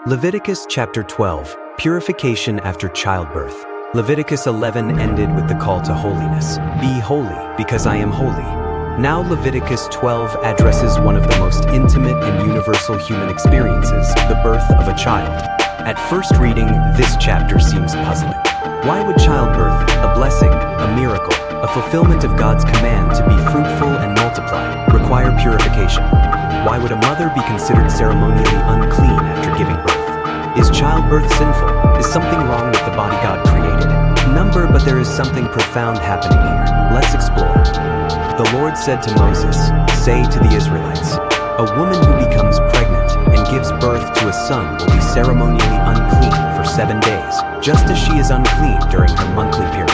Leviticus chapter 12, Purification after childbirth. Leviticus 11 ended with the call to holiness. Be holy, because I am holy. Now Leviticus 12 addresses one of the most intimate and universal human experiences, the birth of a child. At first reading, this chapter seems puzzling. Why would childbirth, a blessing, a miracle, a fulfillment of God's command to be fruitful and multiply, require purification? Why would a mother be considered ceremonially unclean after giving birth? Is childbirth sinful? Is something wrong with the body God created? But there is something profound happening here. Let's explore. The Lord said to Moses, "Say to the Israelites, a woman who becomes pregnant and gives birth to a son will be ceremonially unclean for 7 days, just as she is unclean during her monthly period.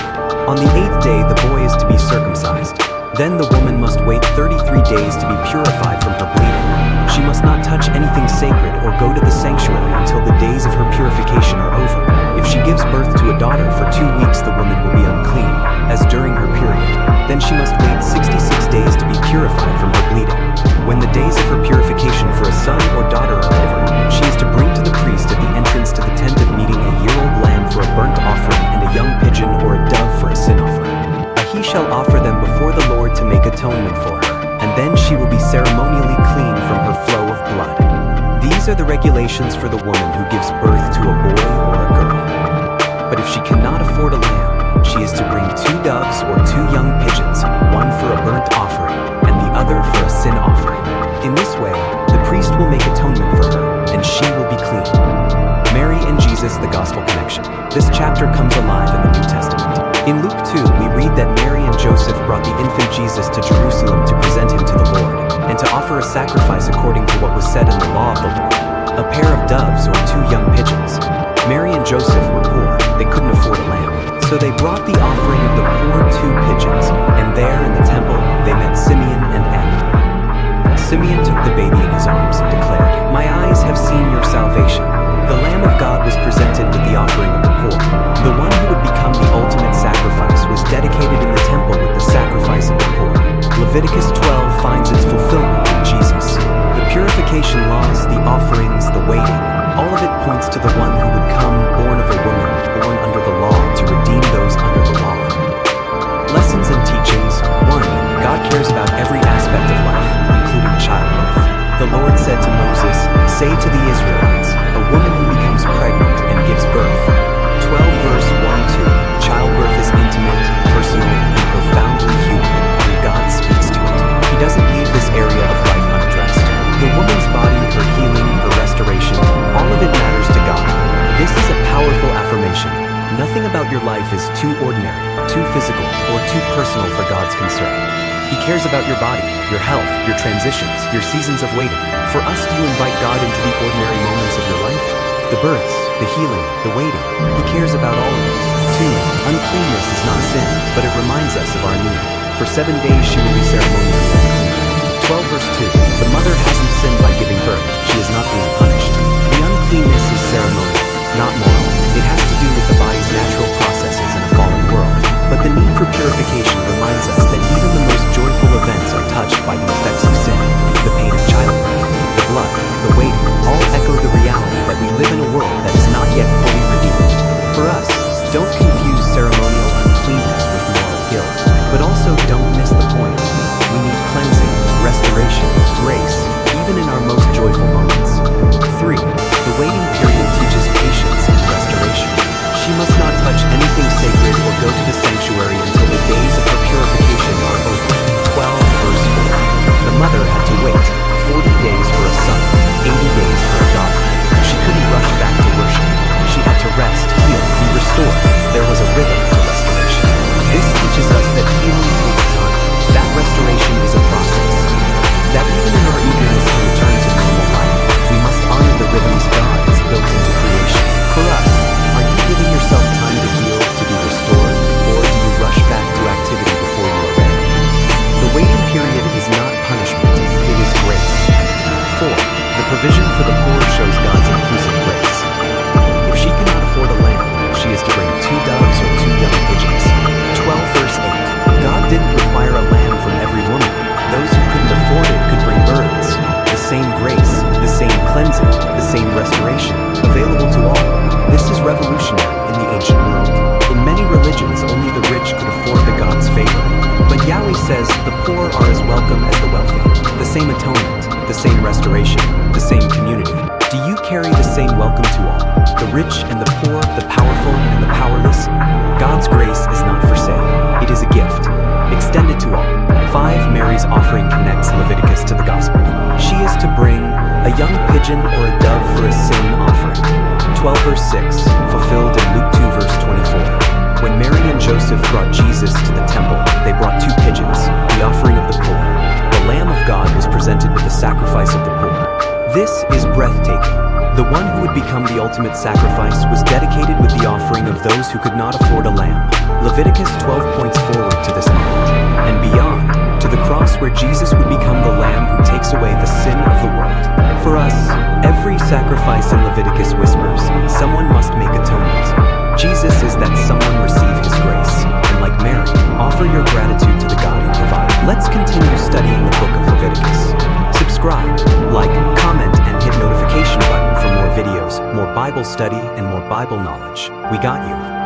On the 8th day, the boy is to be circumcised. Then the woman must wait 33 days to be purified from her bleeding. She must not touch anything sacred or go to the sanctuary until the days of her purification are over. If she gives birth to a daughter for 2 weeks, the woman will be unclean, as during her period. Then she must wait 66 days to be purified from her bleeding. When the days of her purification for a son or daughter are over, she is to bring to the priest at the entrance to the tent of meeting a year-old lamb for a burnt offering and a young pigeon or a dove for a sin offering. He shall offer them before the Lord to make atonement for her, and then she will be ceremonially clean from her flow of blood." These are the regulations for the woman who gives birth to a boy or a girl. But if she cannot afford a lamb, she is to bring 2 doves or 2 young pigeons, one for a burnt offering and the other for a sin offering. In this way, the priest will make atonement for her, and she will be clean. Mary and Jesus, the Gospel connection. This chapter comes alive in the New Testament. In Luke 2, we read that Mary and Joseph brought the infant Jesus to Jerusalem to present him to the Lord, and to offer a sacrifice according to what was said in the law of the Lord, a pair of doves or 2 young pigeons. Mary and Joseph were poor, they couldn't afford a lamb, so they brought the offering of the poor 2 pigeons, and there in the temple they met Simeon and Anna. Simeon took the baby in his arms and declared, "My eyes have seen your salvation." The Lamb of God was presented with the offering of the poor. The one who would become the ultimate sacrifice was dedicated in the temple with the sacrifice of the poor. Leviticus 12 finds its fulfillment in Jesus. The purification laws, the offerings, the waiting, all of it points to the one who would come, born of a woman, born under the law, to redeem those under the law. Lessons and teachings. 1. God cares about every aspect of life, including childbirth. The Lord said to Moses, "Say to the Israelites, a woman who becomes pregnant and gives birth." 12 verse 1-2. Childbirth is intimate, personal, and profoundly human, and God speaks to it. He doesn't leave this area of life unaddressed. The woman's body, her healing, her restoration, all of it matters to God. This is a powerful affirmation. Nothing about your life is too ordinary, too physical, or too personal for God's concern. He cares about your body, your health, your transitions, your seasons of waiting. For us, do you invite God into the ordinary moments of your life? The births, the healing, the waiting. He cares about all of it. 2. Uncleanness is not sin, but it reminds us of our need. For 7 days she will be ceremonially unclean. 12 verse 2. The mother hasn't sinned by giving birth. She is not being punished. The uncleanness is ceremonial, not moral. It has to do with the body's natural processes in a fallen world. But the need for purification reminds us that even the most joyful events are touched by the effects of sin. The pain of childbirth, the blood, the waiting, all echo the reality that we live in a world that is not yet fully redeemed. For us, don't confuse ceremonial uncleanness with moral guilt, but also don't miss the point. We need cleansing, restoration, grace, even in our most joyful moments. 3. The waiting period teaches patience and restoration. She must not touch anything sacred or go to the sanctuary until the days of her purification are over. 12 verse 4. The mother had to wait 40 days for a son, 80 days for a daughter. She couldn't rush back to worship. She had to rest, heal, be restored. There was a rhythm to restoration. This teaches us that healing takes time. That restoration is a process. That even in our eagerness to return to normal life, we must honor the rhythms God has built into creation. For us, are you giving yourself time to heal, to be restored, or do you rush back to activity before you are ready? The waiting period is not punishment, it is grace. 4. The provision for the poor shows God's inclusive grace. If she cannot afford a lamb, she is to bring 2 doves or 2 young pigeons. 12 verse 8. God didn't require a lamb from every woman. Those who couldn't afford it could bring birds. The same grace, the same cleansing, the same restoration. same restoration, the same community? Do you carry the same welcome to all? The rich and the poor, the powerful and the powerless? God's grace is not for sale. It is a gift, extended to all. 5. Mary's offering connects Leviticus to the gospel. She is to bring a young pigeon or a dove for a sin offering. 12 verse 6, fulfilled in Luke 2 verse 24. When Mary and Joseph brought Jesus to the temple, they brought 2 pigeons, the offering of the poor. The Lamb of God was presented with the sacrifice of the poor. This is breathtaking. The one who would become the ultimate sacrifice was dedicated with the offering of those who could not afford a lamb. Leviticus 12 points forward to this moment, and beyond, to the cross where Jesus would become the Lamb who takes away the sin of the world. For us, every sacrifice in Leviticus whispers, someone must make atonement. Jesus is that someone receive his grace, and like Mary, offer your gratitude to the God who provided. Let's continue studying the book of Leviticus. Subscribe, like, comment, and hit notification button for more videos, more Bible study, and more Bible knowledge. We got you.